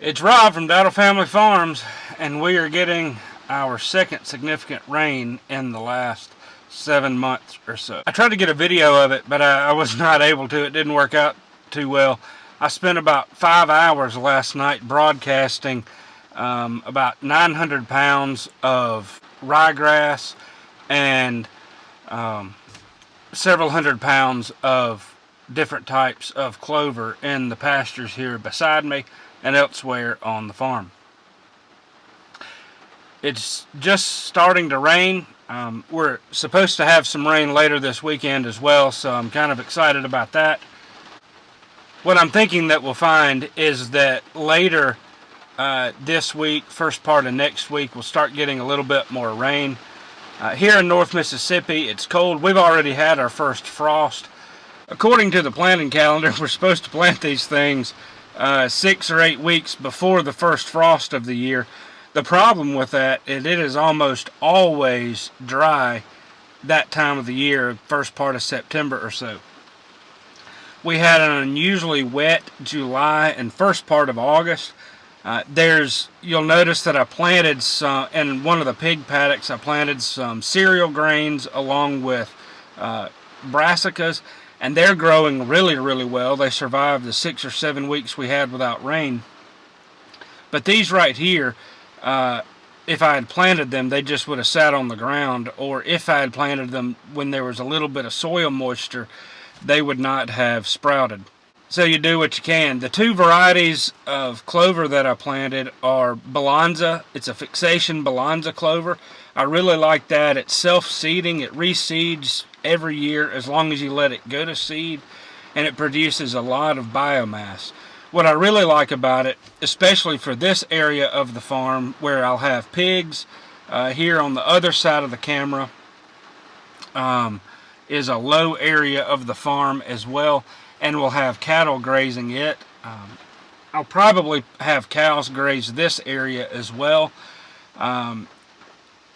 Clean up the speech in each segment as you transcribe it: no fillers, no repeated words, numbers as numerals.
It's Rob from Dowdle Family Farms, and we are getting our second significant rain in the last 7 months or so. I tried to get a video of it, but I was not able to. It didn't work out too well. I spent about 5 hours last night broadcasting about 900 pounds of ryegrass and several hundred pounds of different types of clover in the pastures here beside me and elsewhere on the farm. It's just starting to rain. We're supposed to have some rain later this weekend as well, so I'm kind of excited about that. What I'm thinking that we'll find is that later this week, first part of next week, we'll start getting a little bit more rain. Here in North Mississippi, it's cold. We've already had our first frost. According to the planting calendar, we're supposed to plant these things 6 or 8 weeks before the first frost of the year. The problem with that is it is almost always dry that time of the year, first part of September or so. We had an unusually wet July and first part of August. You'll notice that I planted some, in one of the pig paddocks, I planted some cereal grains along with brassicas, and they're growing really, really well. They survived the 6 or 7 weeks we had without rain. But these right here, if I had planted them, they just would have sat on the ground, or if I had planted them when there was a little bit of soil moisture, they would not have sprouted. So you do what you can. The 2 varieties of clover that I planted are Balanza. It's a fixation Balanza clover. I really like that. It's self-seeding. It reseeds every year as long as you let it go to seed, and it produces a lot of biomass. What I really like about it, especially for this area of the farm where I'll have pigs, here on the other side of the camera is a low area of the farm as well, and we'll have cattle grazing it. I'll probably have cows graze this area as well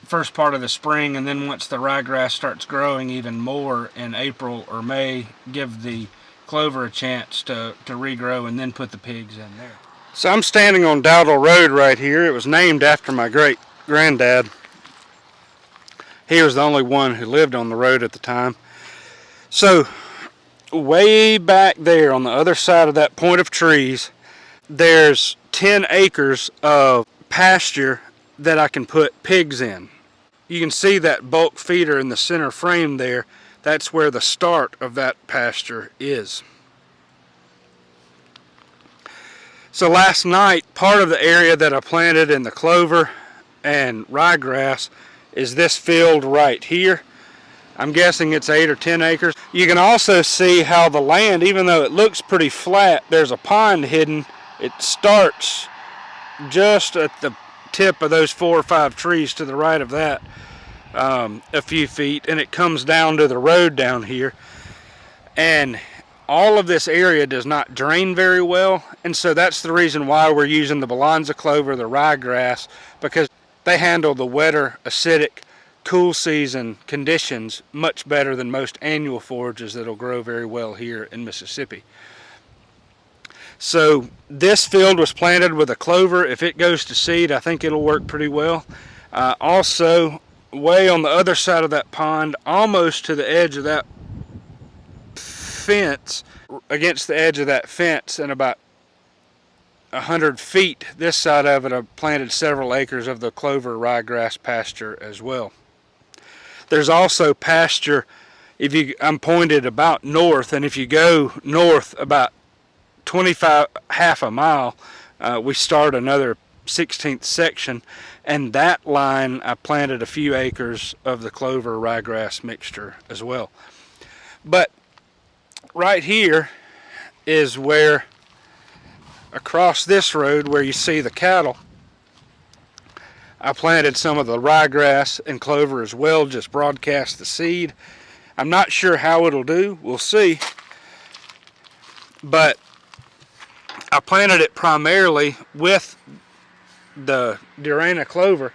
first part of the spring, and then once the ryegrass starts growing even more in April or May, give the clover a chance to regrow, and then put the pigs in there. So I'm standing on Dowdle Road right here. It was named after my great granddad. He was the only one who lived on the road at the time. So way back there on the other side of that point of trees, there's 10 acres of pasture that I can put pigs in. You can see that bulk feeder in the center frame there. That's where the start of that pasture is. So last night, part of the area that I planted in the clover and ryegrass is this field right here. I'm guessing it's 8 or 10 acres. You can also see how the land, even though it looks pretty flat, there's a pond hidden. It starts just at the tip of those 4 or 5 trees to the right of that, a few feet, and it comes down to the road down here. And all of this area does not drain very well, and so that's the reason why we're using the Balanza clover, the ryegrass, because they handle the wetter, acidic, cool season conditions much better than most annual forages that'll grow very well here in Mississippi. So this field was planted with a clover. If it goes to seed, I think it'll work pretty well. Also, way on the other side of that pond, almost to the edge of that fence, against the edge of that fence, and about 100 feet this side of it, I've planted several acres of the clover ryegrass pasture as well. There's also pasture, I'm pointed about north, and if you go north about half a mile, we start another 16th section, and that line I planted a few acres of the clover ryegrass mixture as well. But right here is where, across this road where you see the cattle, I planted some of the ryegrass and clover as well, just broadcast the seed. I'm not sure how it'll do, we'll see, but I planted it primarily with the Durana clover.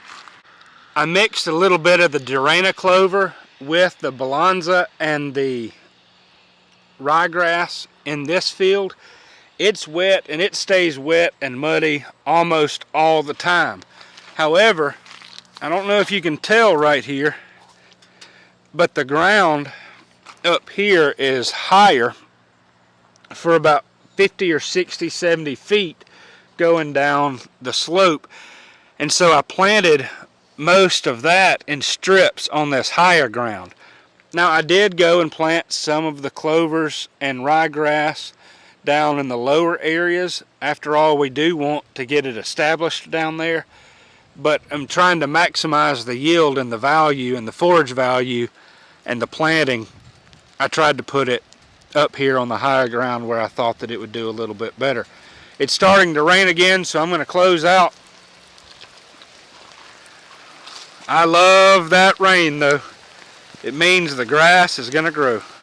I mixed a little bit of the Durana clover with the Balanza and the ryegrass in this field, it's wet and it stays wet and muddy almost all the time. However, I don't know if you can tell right here, but the ground up here is higher for about 50 or 60, 70 feet going down the slope. And so I planted most of that in strips on this higher ground. Now I did go and plant some of the clovers and ryegrass down in the lower areas. After all, we do want to get it established down there, but I'm trying to maximize the yield and the value and the forage value and the planting. I tried to put it up here on the higher ground where I thought that it would do a little bit better. It's starting to rain again, so I'm going to close out. I love that rain though. It means the grass is going to grow.